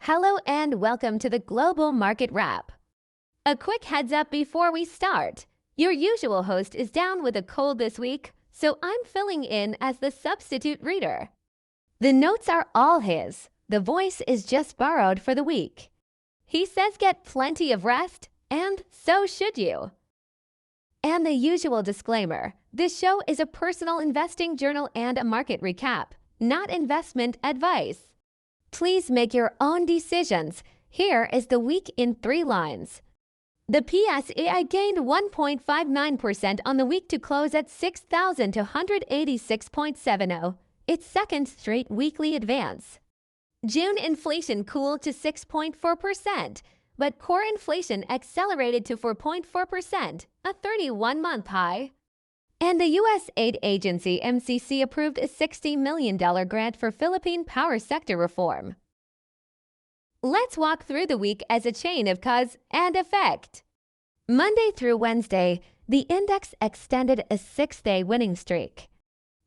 Hello and welcome to the Global Market Wrap. A quick heads up before we start. Your usual host is down with a cold this week, so I'm filling in as the substitute reader. The notes are all his. The voice is just borrowed for the week. He says get plenty of rest, and so should you. And the usual disclaimer. This show is a personal investing journal and a market recap, not investment advice. Please make your own decisions. Here is the week in 3 lines. The PSEi gained 1.59% on the week to close at 6,286.70, its second straight weekly advance. June inflation cooled to 6.4%, but core inflation accelerated to 4.4%, a 31-month high. And the U.S. aid agency MCC approved a $60 million grant for Philippine power sector reform. Let's walk through the week as a chain of cause and effect. Monday through Wednesday, the index extended a 6-day winning streak.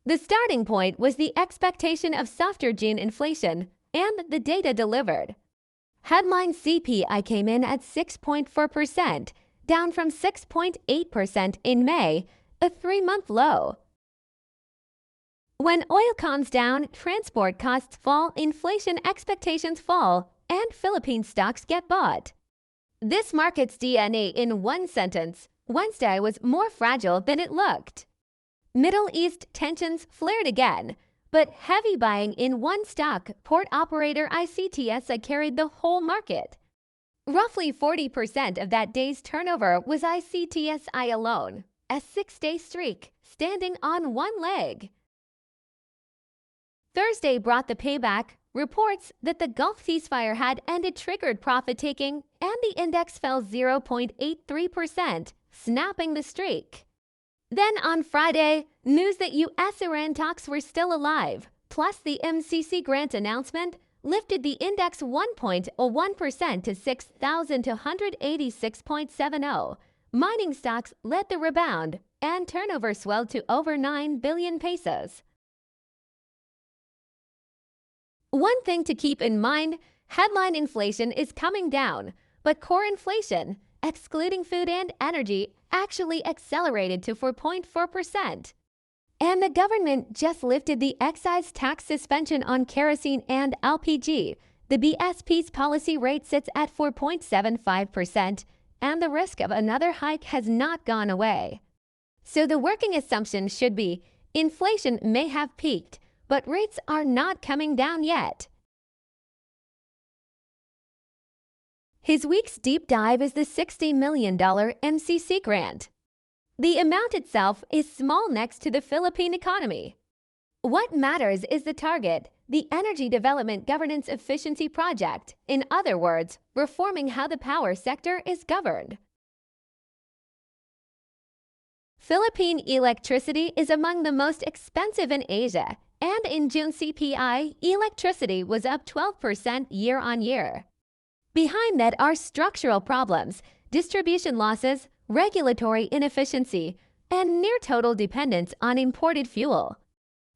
The starting point was the expectation of softer June inflation, and the data delivered. Headline CPI came in at 6.4%, down from 6.8% in May, a 3-month low. When oil comes down, transport costs fall, inflation expectations fall, and Philippine stocks get bought. This market's DNA in one sentence: Wednesday was more fragile than it looked. Middle East tensions flared again, but heavy buying in one stock, port operator ICTSI, carried the whole market. Roughly 40% of that day's turnover was ICTSI alone, a 6-day streak, standing on one leg. Thursday brought the payback. Reports that the Gulf ceasefire had ended triggered profit-taking, and the index fell 0.83%, snapping the streak. Then on Friday, news that U.S.-Iran talks were still alive, plus the MCC grant announcement, lifted the index 1.01% to 6,286.70. Mining stocks led the rebound, and turnover swelled to over 9 billion pesos. One thing to keep in mind, headline inflation is coming down, but core inflation, excluding food and energy, actually accelerated to 4.4%. And the government just lifted the excise tax suspension on kerosene and LPG. The BSP's policy rate sits at 4.75%, and the risk of another hike has not gone away. So the working assumption should be inflation may have peaked, but rates are not coming down yet. His week's deep dive is the $60 million MCC grant. The amount itself is small next to the Philippine economy. What matters is the target, the Energy Development Governance Efficiency Project, in other words, reforming how the power sector is governed. Philippine electricity is among the most expensive in Asia, and in June CPI, electricity was up 12% year-on-year. Behind that are structural problems, distribution losses, regulatory inefficiency, and near-total dependence on imported fuel.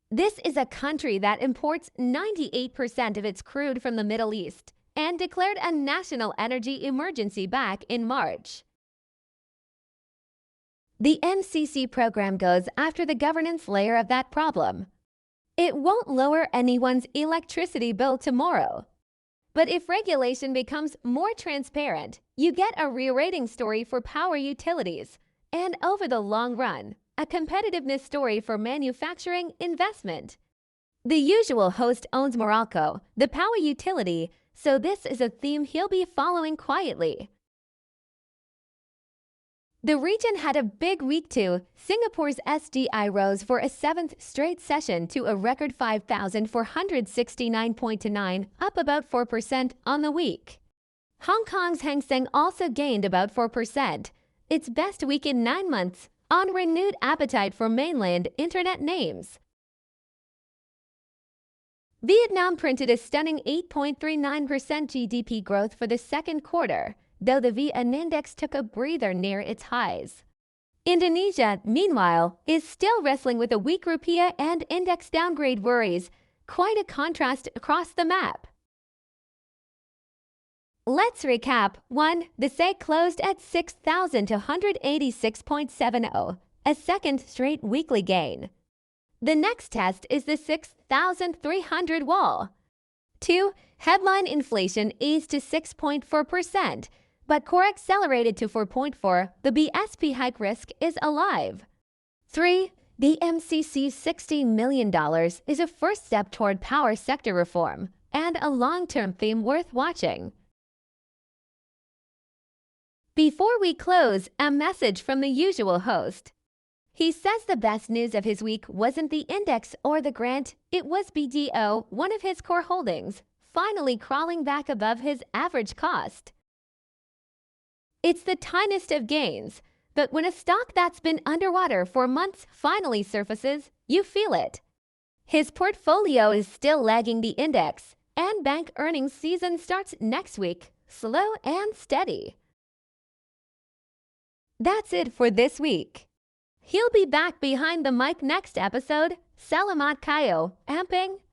This is a country that imports 98% of its crude from the Middle East and declared a national energy emergency back in March. The MCC program goes after the governance layer of that problem. It won't lower anyone's electricity bill tomorrow. But if regulation becomes more transparent, you get a re-rating story for power utilities, and over the long run, a competitiveness story for manufacturing investment. The usual host owns Morocco, the power utility, so this is a theme he'll be following quietly. The region had a big week too. Singapore's SDI rose for a 7th straight session to a record 5,469.29, up about 4% on the week. Hong Kong's Hang Seng also gained about 4%, its best week in 9 months, on renewed appetite for mainland internet names. Vietnam printed a stunning 8.39% GDP growth for the second quarter, though the VN index took a breather near its highs. Indonesia, meanwhile, is still wrestling with a weak rupiah and index downgrade worries, quite a contrast across the map. Let's recap. 1. The SEI closed at 6,286.70, a second straight weekly gain. The next test is the 6,300 wall. 2. Headline inflation eased to 6.4%, but core accelerated to 4.4%. The BSP hike risk is alive. 3. The MCC $60 million is a first step toward power sector reform and a long-term theme worth watching. Before we close, a message from the usual host. He says the best news of his week wasn't the index or the grant, it was BDO, one of his core holdings, finally crawling back above his average cost. It's the tiniest of gains, but when a stock that's been underwater for months finally surfaces, you feel it. His portfolio is still lagging the index, and bank earnings season starts next week, slow and steady. That's it for this week. He'll be back behind the mic next episode. Salamat kayo, amping!